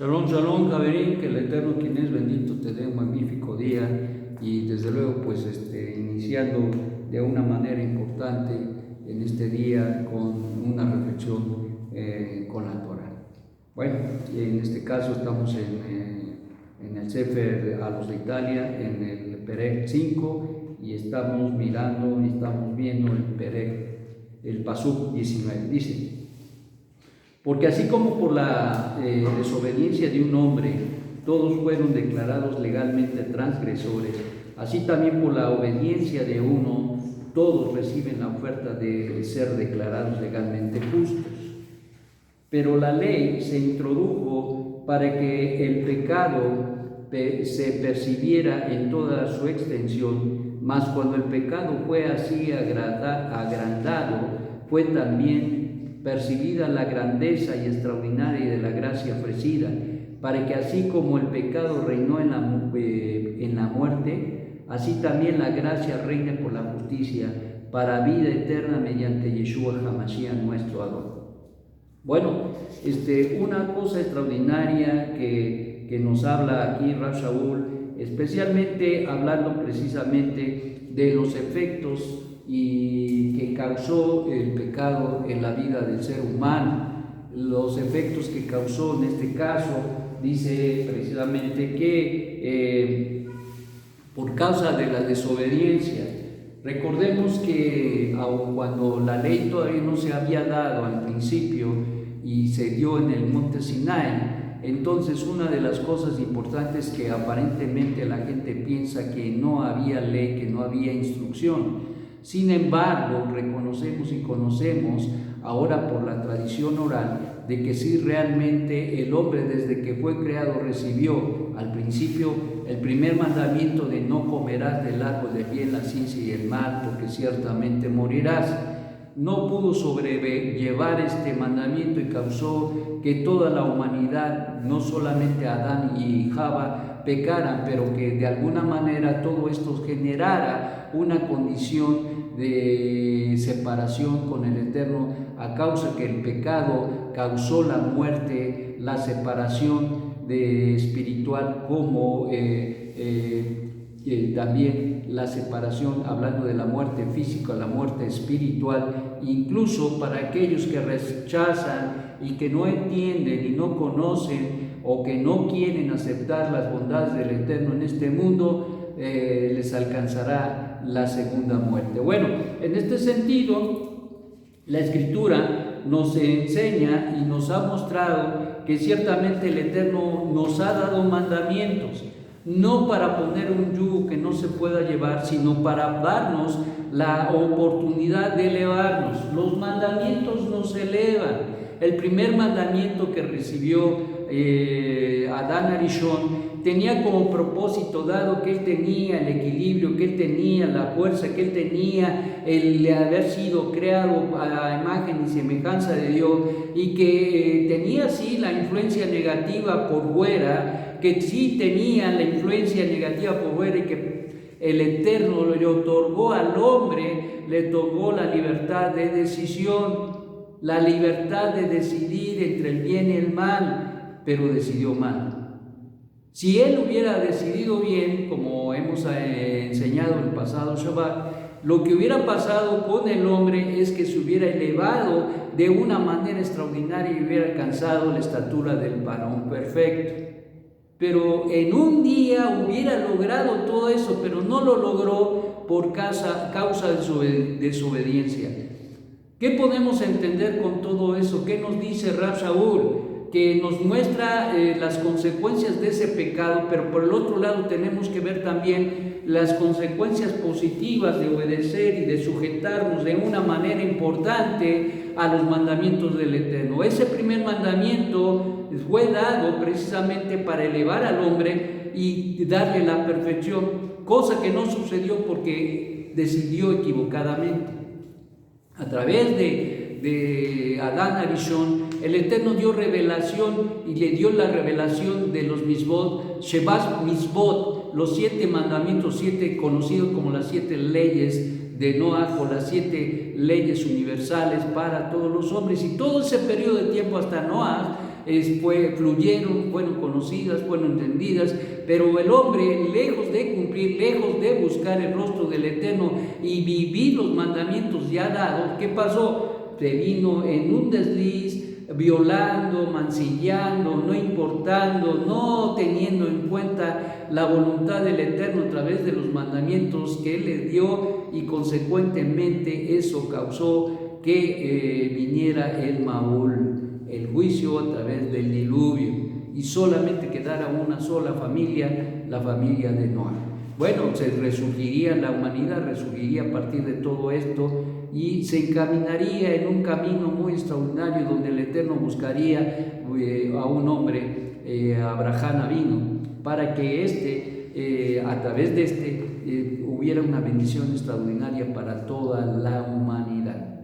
Shalom, shalom, Javerín, que el Eterno, quien es bendito, te dé un magnífico día y desde luego pues iniciando de una manera importante en este día con una reflexión con la Torah. Bueno, en este caso estamos en el Sefer a los de Italia, en el Perek 5 y estamos mirando y estamos viendo el Perek, el Pasuk 19, dice: porque así como por la desobediencia de un hombre todos fueron declarados legalmente transgresores, así también por la obediencia de uno todos reciben la oferta de ser declarados legalmente justos. Pero la ley se introdujo para que el pecado se percibiera en toda su extensión, mas cuando el pecado fue así agrandado, fue también percibida la grandeza y extraordinaria de la gracia ofrecida, para que así como el pecado reinó en la muerte, así también la gracia reine por la justicia, para vida eterna mediante Yeshua HaMashiach nuestro Adón. Bueno, una cosa extraordinaria que nos habla aquí Rav Shaul, especialmente hablando precisamente de los efectos y que causó el pecado en la vida del ser humano, los efectos que causó en este caso, dice precisamente que por causa de la desobediencia. Recordemos que aun cuando la ley todavía no se había dado al principio y se dio en el monte Sinai, entonces una de las cosas importantes que aparentemente la gente piensa que no había ley, que no había instrucción. Sin embargo, reconocemos y conocemos ahora por la tradición oral de que sí, realmente el hombre desde que fue creado recibió al principio el primer mandamiento de no comerás del árbol del bien, la ciencia y el mal, porque ciertamente morirás. No pudo sobrellevar este mandamiento y causó que toda la humanidad, no solamente Adán y Java, pecaran, pero que de alguna manera todo esto generara una condición de separación con el Eterno, a causa que el pecado causó la muerte, la separación espiritual, como también la separación, hablando de la muerte física, la muerte espiritual, incluso para aquellos que rechazan y que no entienden y no conocen o que no quieren aceptar las bondades del Eterno en este mundo, les alcanzará la segunda muerte. Bueno, en este sentido, la Escritura nos enseña y nos ha mostrado que ciertamente el Eterno nos ha dado mandamientos, no para poner un yugo que no se pueda llevar, sino para darnos la oportunidad de elevarnos. Los mandamientos nos elevan. El primer mandamiento que recibió Adán Arishon tenía como propósito, dado que él tenía el equilibrio, que él tenía la fuerza, que él tenía el haber sido creado a la imagen y semejanza de Dios, y que tenía sí la influencia negativa por fuera, que sí tenía la influencia negativa por fuera, y que el Eterno le otorgó al hombre, le otorgó la libertad de decisión, la libertad de decidir entre el bien y el mal, pero decidió mal. Si él hubiera decidido bien, como hemos enseñado en el pasado Shabbat, lo que hubiera pasado con el hombre es que se hubiera elevado de una manera extraordinaria y hubiera alcanzado la estatura del varón perfecto. Pero en un día hubiera logrado todo eso, pero no lo logró por causa de su desobediencia. ¿Qué podemos entender con todo eso? ¿Qué nos dice Rav Shaul? Que nos muestra las consecuencias de ese pecado, pero por el otro lado tenemos que ver también las consecuencias positivas de obedecer y de sujetarnos de una manera importante a los mandamientos del Eterno. Ese primer mandamiento fue dado precisamente para elevar al hombre y darle la perfección, cosa que no sucedió porque decidió equivocadamente. A través de Adán Arishon, el Eterno dio revelación y le dio la revelación de los Mitzvot, Shevat Mitzvot, los 7 mandamientos, conocidos como las 7 leyes de Noah, o las 7 leyes universales para todos los hombres. Y todo ese periodo de tiempo hasta Noah, fueron conocidas, fueron entendidas, pero el hombre, lejos de cumplir, lejos de buscar el rostro del Eterno y vivir los mandamientos ya dados, ¿qué pasó? Se vino en un desliz, violando, mancillando, no importando, no teniendo en cuenta la voluntad del Eterno a través de los mandamientos que Él le dio, y consecuentemente eso causó que viniera el Maúl, el juicio a través del diluvio, y solamente quedara una sola familia, la familia de Noé. Bueno, la humanidad resurgiría a partir de todo esto y se encaminaría en un camino muy extraordinario donde el Eterno buscaría a un hombre, Abraham Avino, para que a través de hubiera una bendición extraordinaria para toda la humanidad.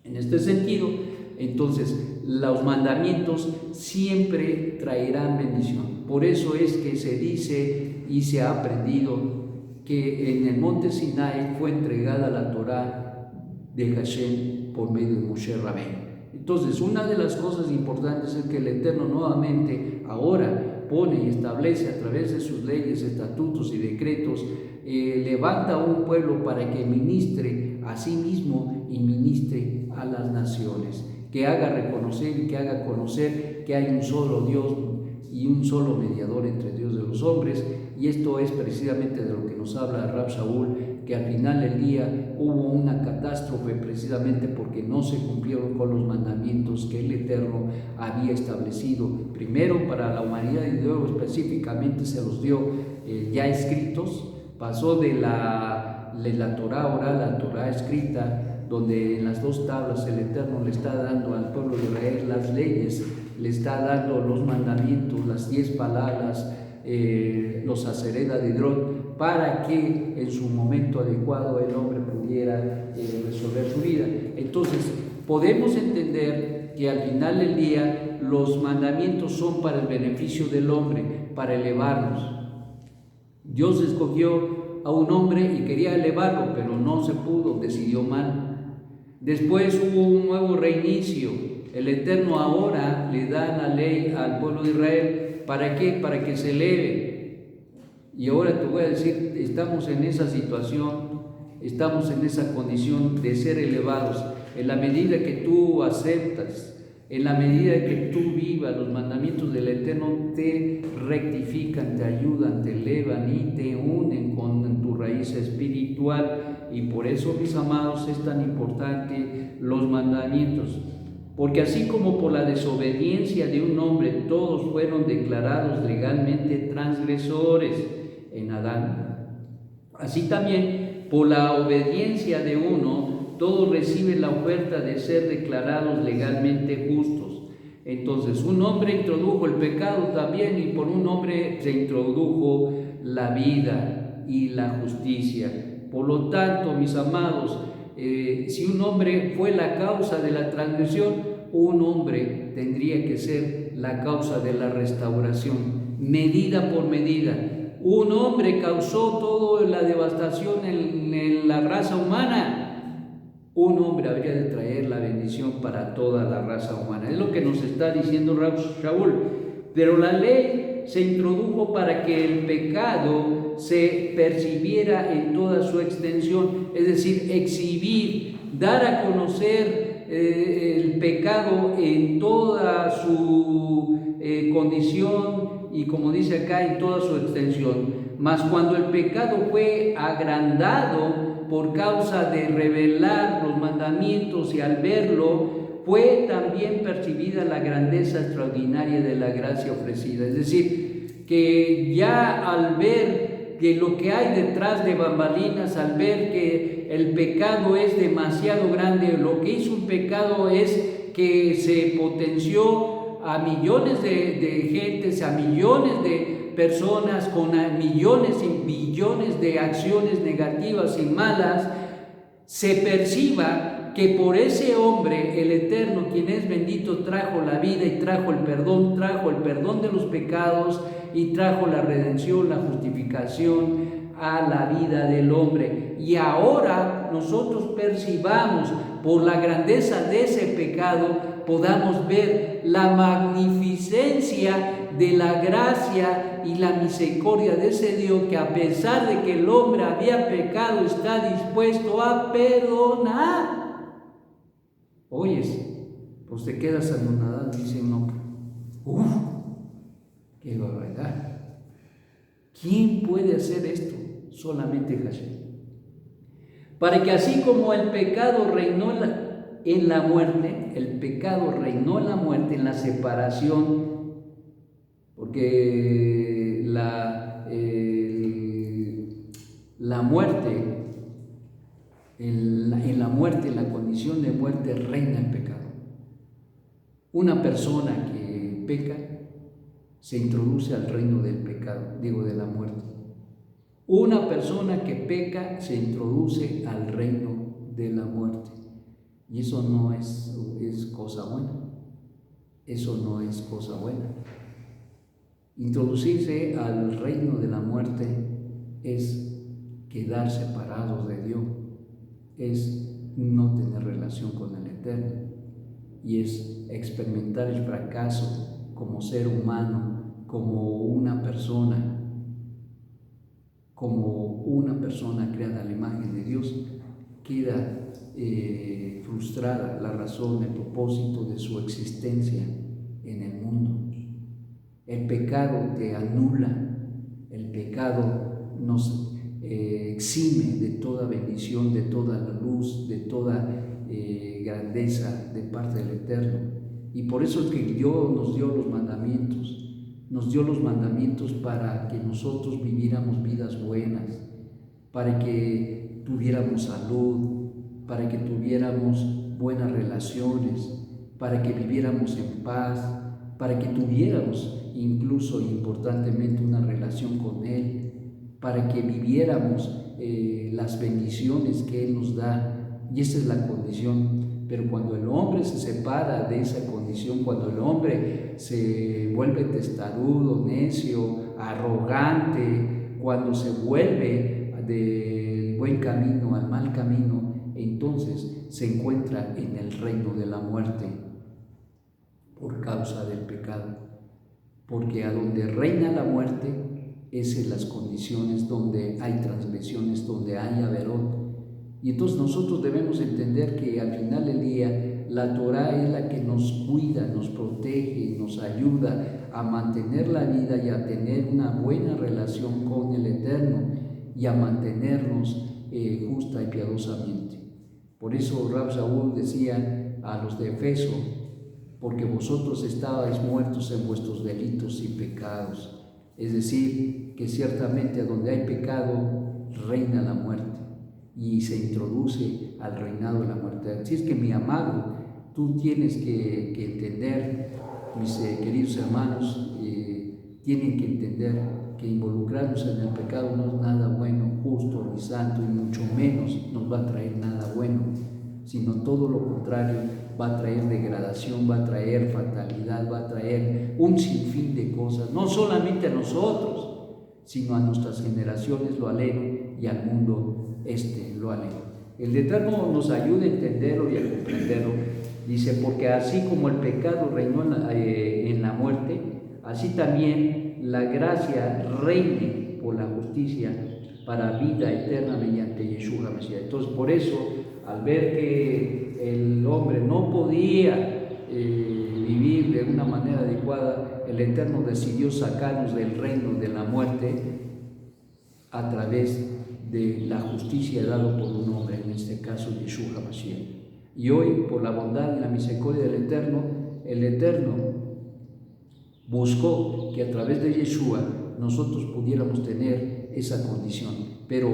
En este sentido, entonces, los mandamientos siempre traerán bendición. Por eso es que se dice y se ha aprendido que en el monte Sinai fue entregada la Torá de Hashem por medio de Moshe Rabbeinu. Entonces, una de las cosas importantes es que el Eterno nuevamente ahora pone y establece a través de sus leyes, estatutos y decretos, levanta a un pueblo para que ministre a sí mismo y ministre a las naciones, que haga reconocer y que haga conocer que hay un solo Dios y un solo mediador entre Dios y los hombres. Y esto es precisamente de lo que nos habla Rab Shaul, que al final del día hubo una catástrofe precisamente porque no se cumplieron con los mandamientos que el Eterno había establecido, primero para la humanidad y luego específicamente se los dio ya escritos. Pasó de la Torá oral a la Torá escrita, donde en las dos tablas el Eterno le está dando al pueblo de Israel las leyes, le está dando los mandamientos, las 10 palabras, los Asereda de Drot, para que en su momento adecuado el hombre pudiera resolver su vida. Entonces, podemos entender que al final del día los mandamientos son para el beneficio del hombre, para elevarnos. Dios escogió a un hombre y quería elevarlo, pero no se pudo, decidió mal. Después hubo un nuevo reinicio. El Eterno ahora le da la ley al pueblo de Israel. ¿Para qué? Para que se eleve. Y ahora te voy a decir, estamos en esa situación, estamos en esa condición de ser elevados. En la medida que tú aceptas, en la medida que tú vivas los mandamientos del Eterno, te rectifican, te ayudan, te elevan y te unen con tu raíz espiritual. Y por eso, mis amados, es tan importante los mandamientos. Porque así como por la desobediencia de un hombre todos fueron declarados legalmente transgresores en Adán, así también por la obediencia de uno todos reciben la oferta de ser declarados legalmente justos. Entonces, un hombre introdujo el pecado también, y por un hombre se introdujo la vida y la justicia. Por lo tanto, mis amados, si un hombre fue la causa de la transgresión, un hombre tendría que ser la causa de la restauración, medida por medida. Un hombre causó toda la devastación en la raza humana. Un hombre habría de traer la bendición para toda la raza humana. Es lo que nos está diciendo Shaul. Pero la ley se introdujo para que el pecado se percibiera en toda su extensión, es decir, exhibir, dar a conocer el pecado en toda su condición y, como dice acá, en toda su extensión. Mas cuando el pecado fue agrandado por causa de revelar los mandamientos y al verlo, fue también percibida la grandeza extraordinaria de la gracia ofrecida. Es decir, que ya al ver que lo que hay detrás de bambalinas, al ver que el pecado es demasiado grande, lo que hizo un pecado es que se potenció a millones de gentes, a millones de personas, con millones y billones de acciones negativas y malas, se perciba que por ese hombre, el Eterno, quien es bendito, trajo la vida y trajo el perdón de los pecados y trajo la redención, la justificación a la vida del hombre. Y ahora nosotros percibamos por la grandeza de ese pecado podamos ver la magnificencia de la gracia y la misericordia de ese Dios que, a pesar de que el hombre había pecado, está dispuesto a perdonar. Oyes, pues te quedas anonadado, dice uno, ¡uf! ¡Qué barbaridad! ¿Quién puede hacer esto? Solamente Hashem. Para que así como el pecado reinó en la muerte, el pecado reinó en la muerte, en la separación, porque la muerte, en la muerte, en la condición de muerte, reina el pecado. Una persona que peca se introduce al reino del pecado, de la muerte. Una persona que peca se introduce al reino de la muerte. Y eso no es cosa buena. Eso no es cosa buena. Introducirse al reino de la muerte es quedar separados de Dios, es no tener relación con el Eterno, y es experimentar el fracaso como ser humano, como una persona creada a la imagen de Dios. Queda frustrada la razón, el propósito de su existencia en el mundo. El pecado te anula, el pecado nos exime de toda bendición, de toda la luz, de toda grandeza de parte del Eterno. Y por eso es que Dios nos dio los mandamientos para que nosotros viviéramos vidas buenas, para que tuviéramos salud, para que tuviéramos buenas relaciones, para que viviéramos en paz, para que tuviéramos incluso importantemente una relación con Él, para que viviéramos las bendiciones que Él nos da. Y esa es la condición. Pero cuando el hombre se separa de esa condición, cuando el hombre se vuelve testarudo, necio, arrogante, cuando se vuelve del buen camino al mal camino, entonces se encuentra en el reino de la muerte por causa del pecado. Porque a donde reina la muerte es en las condiciones donde hay transgresiones, donde hay averot. Y entonces nosotros debemos entender que al final del día la Torah es la que nos cuida, nos protege, nos ayuda a mantener la vida y a tener una buena relación con el Eterno y a mantenernos justa y piadosamente. Por eso Rab Shaul decía a los de Efeso: porque vosotros estabais muertos en vuestros delitos y pecados. Es decir, que ciertamente a donde hay pecado reina la muerte y se introduce al reinado de la muerte. Así es que, mi amado, tú tienes que entender, mis queridos hermanos, tienen que entender que involucrarnos en el pecado no es nada bueno, justo ni santo, y mucho menos nos va a traer nada bueno, sino todo lo contrario, va a traer degradación, va a traer fatalidad, va a traer un sinfín de cosas, no solamente a nosotros, sino a nuestras generaciones lo aleno y al mundo lo aleno. El Eterno nos ayuda a entenderlo y a comprenderlo. Dice: porque así como el pecado reinó en la muerte, así también la gracia reine por la justicia para vida eterna mediante Yeshua Mesías. Entonces, por eso, al ver que el hombre no podía vivir de una manera adecuada, el Eterno decidió sacarnos del reino de la muerte a través de la justicia dada por un hombre, en este caso Yeshua Mesías. Y hoy, por la bondad y la misericordia del Eterno, el Eterno buscó que a través de Yeshua nosotros pudiéramos tener esa condición. Pero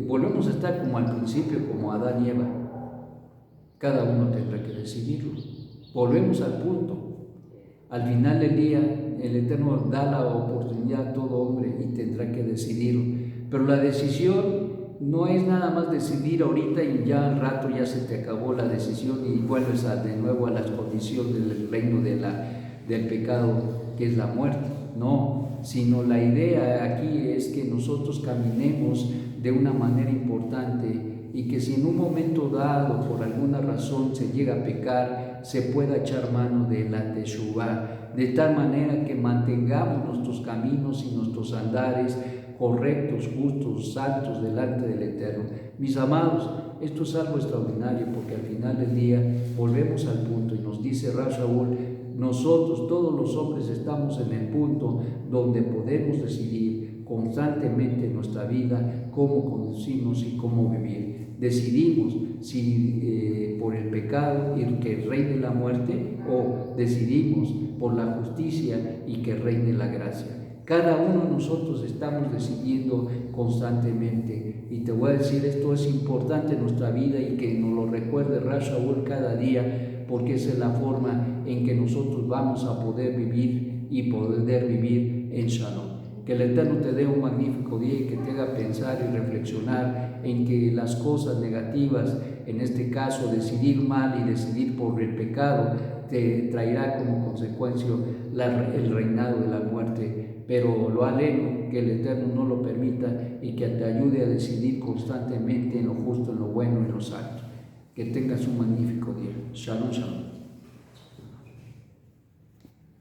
volvemos a estar como al principio, como Adán y Eva. Cada uno tendrá que decidirlo. Volvemos al punto. Al final del día, el Eterno da la oportunidad a todo hombre y tendrá que decidirlo. Pero la decisión no es nada más decidir ahorita y ya al rato ya se te acabó la decisión y vuelves de nuevo a las condiciones del reino del pecado, que es la muerte. No, sino la idea aquí es que nosotros caminemos de una manera importante, y que si en un momento dado por alguna razón se llega a pecar, se pueda echar mano de la Teshuvá, de tal manera que mantengamos nuestros caminos y nuestros andares correctos, justos, santos delante del Eterno. Mis amados, esto es algo extraordinario porque al final del día volvemos al punto y nos dice Rav Shaul, nosotros todos los hombres estamos en el punto donde podemos decidir constantemente en nuestra vida cómo conducirnos y cómo vivir. Decidimos si por el pecado y que reine la muerte, o decidimos por la justicia y que reine la gracia. Cada uno de nosotros estamos decidiendo constantemente, y te voy a decir, esto es importante en nuestra vida y que nos lo recuerde Rav Shaul cada día, porque esa es la forma en que nosotros vamos a poder vivir y poder vivir en Shalom. Que el Eterno te dé un magnífico día y que te haga pensar y reflexionar en que las cosas negativas, en este caso decidir mal y decidir por el pecado, te traerá como consecuencia el reinado de la muerte. Pero lo aleno, que el Eterno no lo permita y que te ayude a decidir constantemente en lo justo, en lo bueno, en lo santo. Que tengas un magnífico día. Shalom, shalom.